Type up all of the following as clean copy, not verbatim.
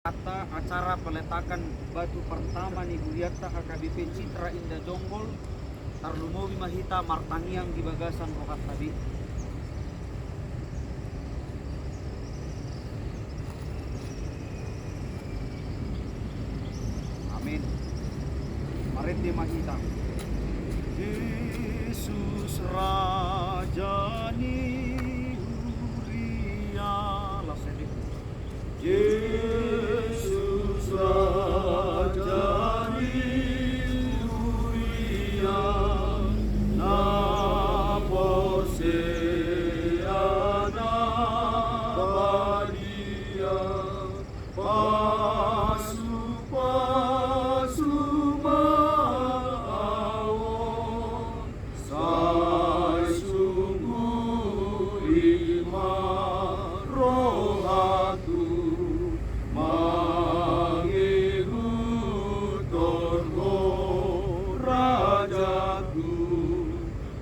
Kata acara peletakan batu pertama ni Guriata HKBP Citra Indah Jonggol Tarlumowi Mahita Martangiang di Bagasan Rokat tadi. Amin. Marit di Mahita. Yesus Rajani Huria Lasedi. Yesus Rajani Huria Naposeana Badia Pasu Mawon Sai Sungguh Lima Rohatu Mangikut Rajaku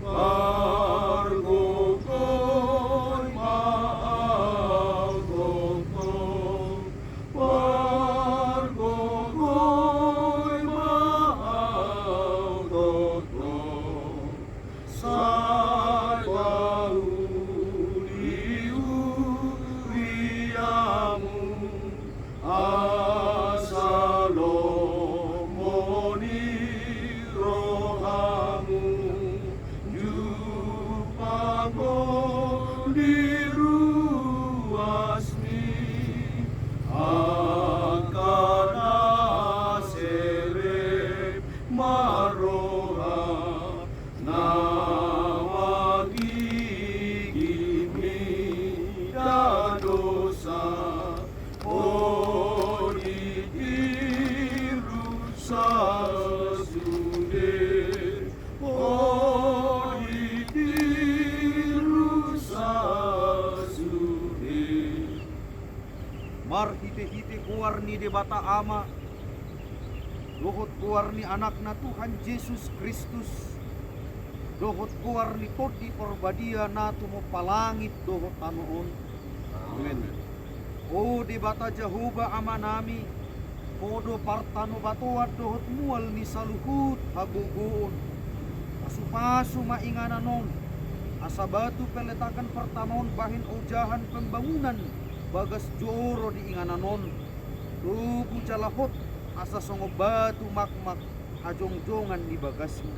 Pargokoi Maagokong Pargokoi Maagokong Sai Pauliu Wiamu Asalomoni rohamu Jupago diruasmi Akana serep maroha Nawagi gimi dadosa Odikiru sasude Odikiru sasude Mar hite-hite kuarni de bata ama Dohot kuarni anakna Tuhan Yesus Kristus Dohot kuarni todi perbadia na tumo palangit dohot tanoon Amen. O di bata Jehovah amanami Kodo partano batoat dohot mual ni saluhut hagugun Pasu-pasu maingananon Asa batu peletakan pertamon bahin ojahan pembangunan Bagas joro di ingananon Tubu jalahot asa songo batu makmak Hajong-jongan di bagasmu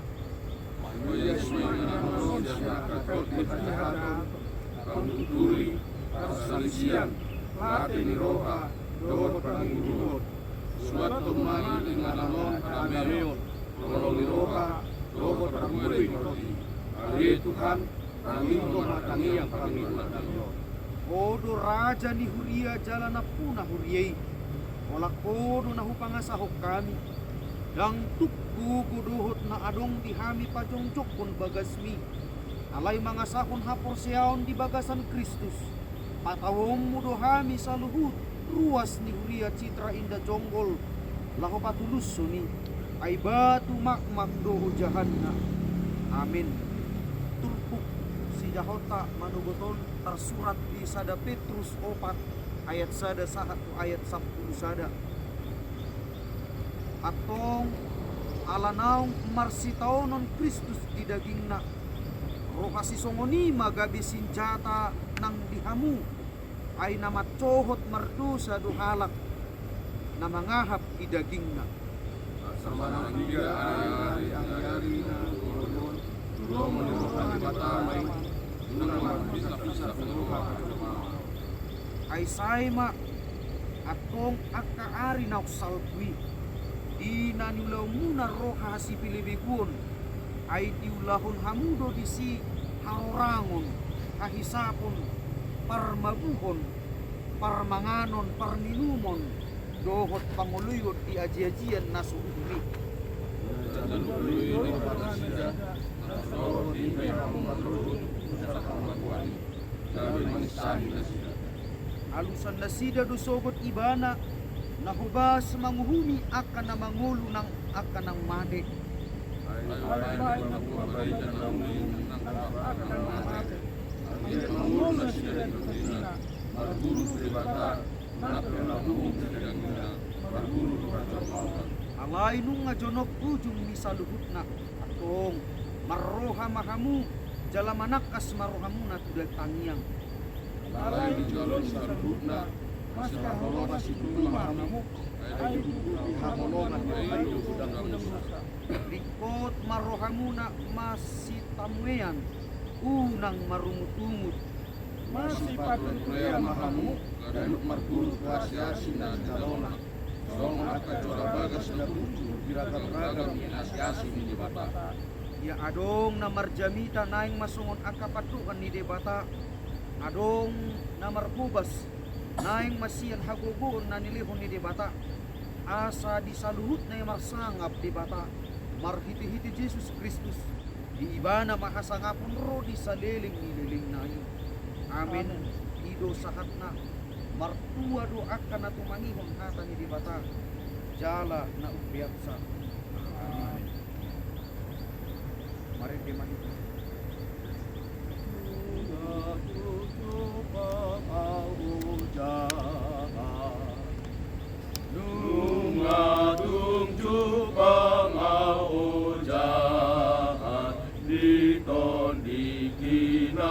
Salisian, late ni roha, dohot panginguhot, suatu mari dengan anon karameon, tolong ni roha, dohot panguri roti, ali Tuhan, pangingo matangi yang pangingo matangi. Kodo raja ni huria jalan na puna huriai Olak kodo na hupangasahok kami Dang tukku kuduhot na adong dihami pajongjok pun bagasmi Alay mga sahon hapor siyaon di bagasan Kristus Patawom mudo hami sa luhut Ruas ni huria Citra Indah Jonggol Laho patulus suni Ay batu makmak doho jahan na Amin. Turpuk si Jahota manugoton tersurat di Sada Petrus 4 ayat sada 1 ayat 10 sada. Atong alanaong marsitaonon Kristus di dagingna. Rohasi songoni magabi sinjata nang dihamu ay namatsohot mardusa duhalak na mangahap di dagingna. Sama dia ari na ulun, tulong menemukan di batamay, nang bisa penuha Ay sayma atong akaari na salpwi di naniulaw muna roha si Pilibikun ay diulahon hamudo di si haorangon kahisapon parmabuhon parmanganon parninumon dohot panguluyot di aji-ajian na suhumi alusan na sida dosogot ibana nahubas manguhumi akan na mangulo ng akan ng made Mangulna sila di Pilipinas, marguru pribata, Napi nabung sedangnya Marguru kerajaan Allah. Alay nung nga jonok ujung misaluhut na atong maroha mahamu jalamanak as marohamu na tuday tangiang. Alay di jalur sarudna masih marholo masih mahamu ay hamononan ay udang Musa. Likot marohamu na masitamuean unang marumut-umut. Masih patuloy mahamu ganuk Marguru kerajaan na jalona. Dong akan coba bagas na buku biragam-ragam inasiasi ni bata. Ya adong na marjamita naing masungon akapatukan ni debata. Adong na marbubas naing masiyan haguguon na nilihon ni debata. Asa disaluhut na yung marsangap debata. Marhiti-hiti Jesus Kristus. Di iba na mahasangapon ro di sa liling nililing na yun. Amen. Ido sahat na. Martua doakan na tumangihon hata ni debata. Jala na upiatsa. Amen. Mari dimahita. Lungatung coba mau jahat diton di kinamagoi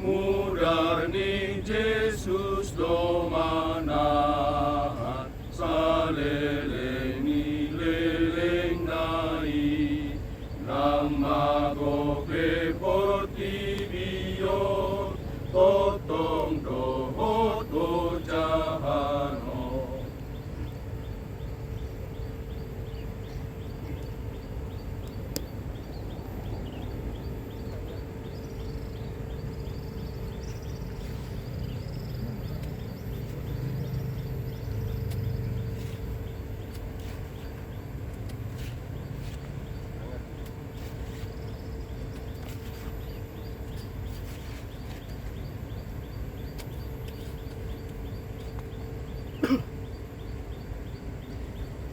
mudar ni Jesus domanahan saleleng ni leleng nai namago ke portibio totong dohot jahano.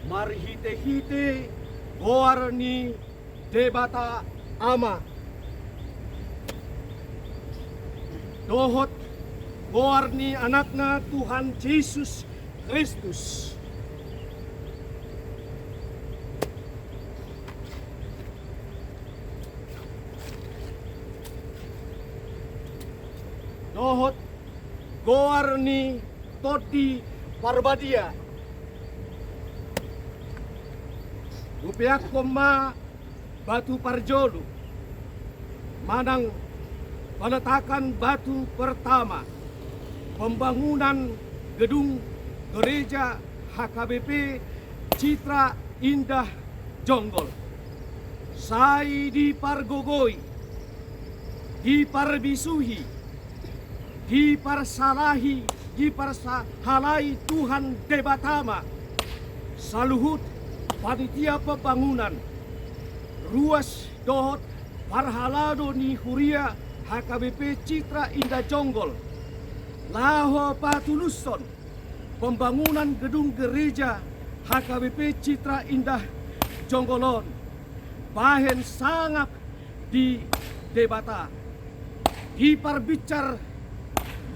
Marhite-hite goar ni debata ama. Dohot goar ni anakna Tuhan Yesus Kristus. Dohot goar ni Todi Parbadia. Rupiah koma batu parjolo manang peletakan batu pertama pembangunan gedung gereja HKBP Citra Indah Jonggol. Sai dipargogoi, diperbisuhi, dipersalahi, dipersahalai Tuhan debatama saluhut panitia pembangunan ruas dohot parhalado ni huria HKBP Citra Indah Jonggol laho patuluson pembangunan gedung gereja HKBP Citra Indah Jonggolon bahen sangat di debata diperbicar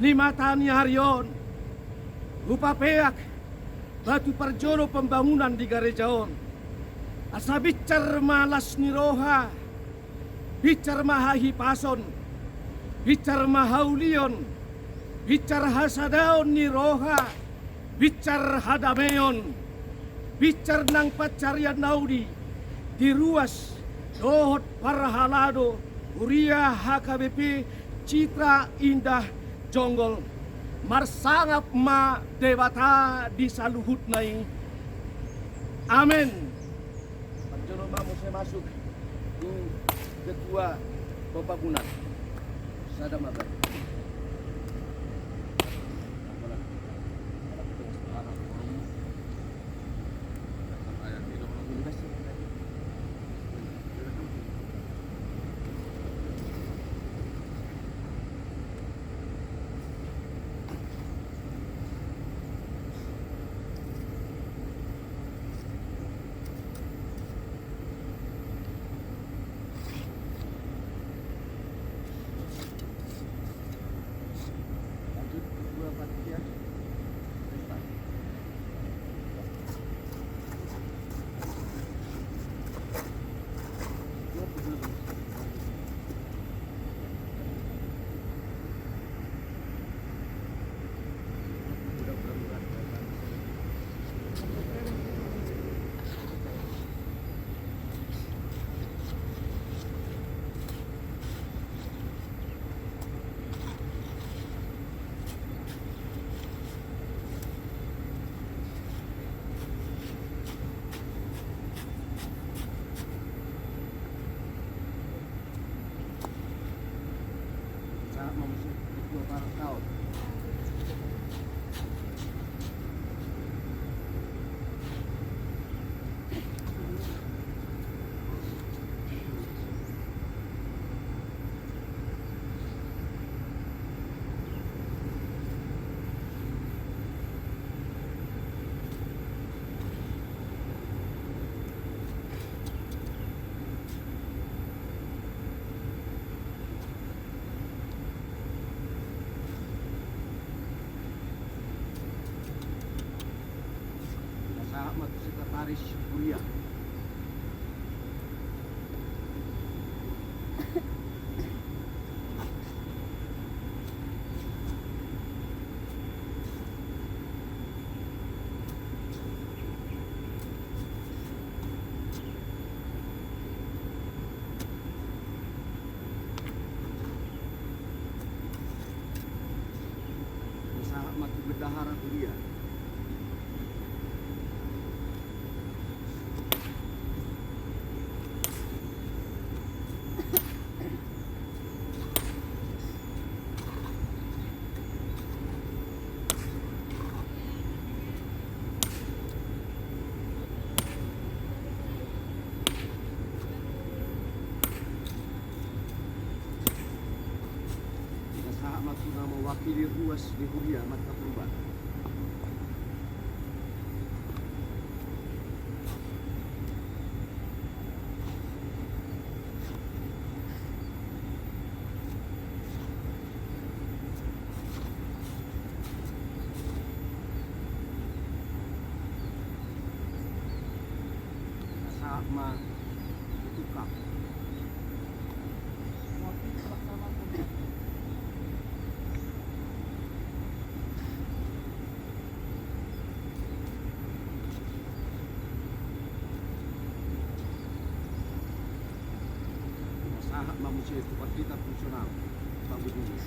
ni matani harion rupa peak batu parjono pembangunan di gerejaon. Asa bicar malas ni roha, bicar mahahi pason, bicar mahaulion, bicar hasadaon ni roha, bicar hadameon, bicar nang pacarian naudi, di ruas dohot parhalado, uria HKBP Citra Indah Jonggol. Marsangap ma debata di saluhut naing. Amin. Parjono mau saya masuk di ketua pembangunan. Sadam abad. Sekretaris Kuria. Maki Bendahara Kuria. Maksudnya mewakili ruas di Huria Mata Perubahan. Sama tukang. Sahat manusia itu kita fungsional bagi dulu.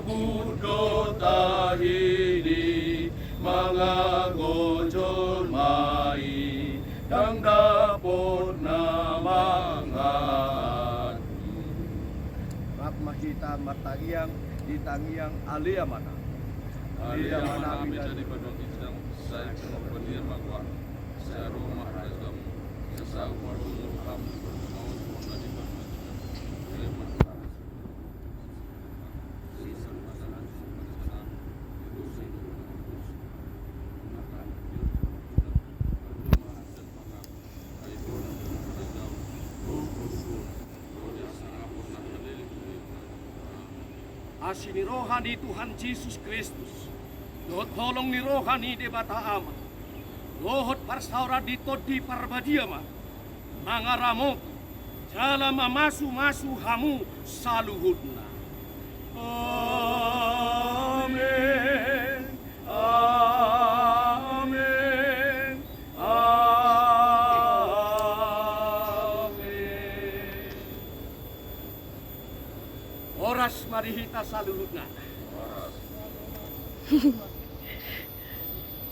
Budo tahini mga gojol mai dang dapot na mga Mak makita matangiang ditangiang alia mana. Alia mana bisa dipedong isang saya cuma pendiam magwa saya rumah ragam sesau warung ham mau dari Asini rohani Tuhan Yesus Kristus. Dohot holong ni rohani de bata ama. Dohot parsaura di todi parbadiama. Mangaramot. Jala mamasu-masu hamu saluhutna. Amin. Amin. Amin. Oras marihita saluhutna. Oras.